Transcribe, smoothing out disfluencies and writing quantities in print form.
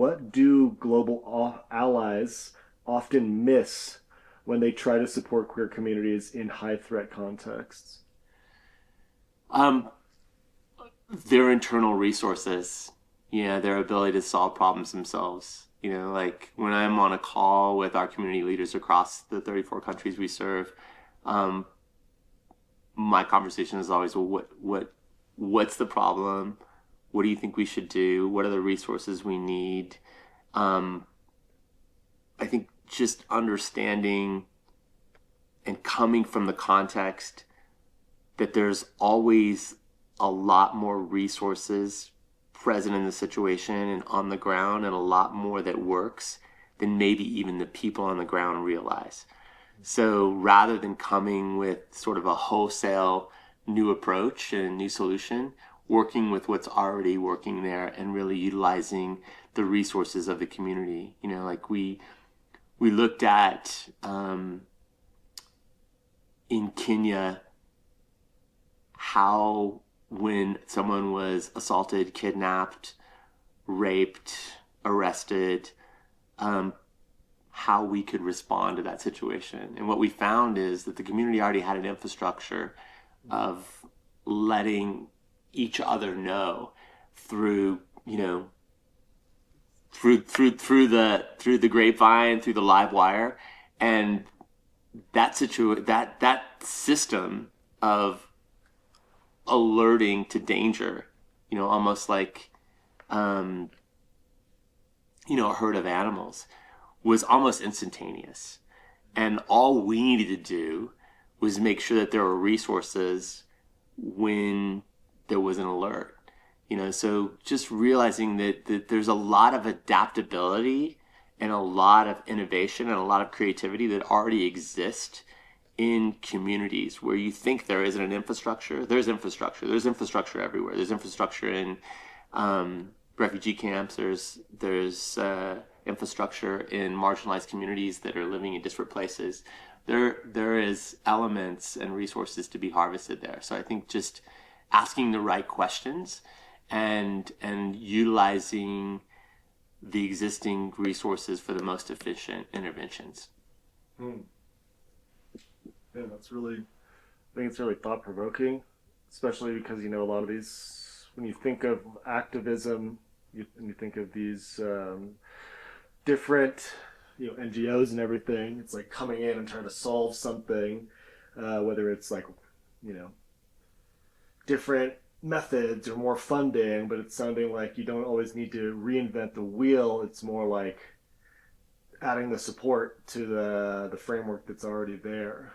what do global allies often miss when they try to support queer communities in high threat contexts? Um, their internal resources, their ability to solve problems themselves. Like when I'm on a call with our community leaders across the 34 countries we serve, um, my conversation is always, well, what's the problem? What do you think we should do? What are the resources we need? Um, I think just understanding and coming from the context that there's always a lot more resources present in the situation and on the ground, and a lot more that works than maybe even the people on the ground realize. So rather than coming with sort of a wholesale new approach and new solution, working with what's already working there and really utilizing the resources of the community. Like we looked at in Kenya how when someone was assaulted, kidnapped, raped, arrested, um, how we could respond to that situation. And what we found is that the community already had an infrastructure of letting each other know through, through the grapevine, through the live wire, and that system of alerting to danger, almost like um, a herd of animals, was almost instantaneous. And all we needed to do was make sure that there were resources when there was an alert. So just realizing that there's a lot of adaptability and a lot of innovation and a lot of creativity that already exist in communities where you think there isn't an infrastructure. There's infrastructure. There's infrastructure everywhere. There's infrastructure in refugee camps. There's infrastructure in marginalized communities that are living in disparate places. There is elements and resources to be harvested there. So I think just asking the right questions and utilizing the existing resources for the most efficient interventions. Hmm. Yeah, I think it's really thought provoking, especially because, a lot of these, when you think of activism, and you think of these different, NGOs and everything, it's like coming in and trying to solve something, whether it's like, you know, different methods or more funding, but it's sounding like you don't always need to reinvent the wheel. It's more like adding the support to the framework that's already there.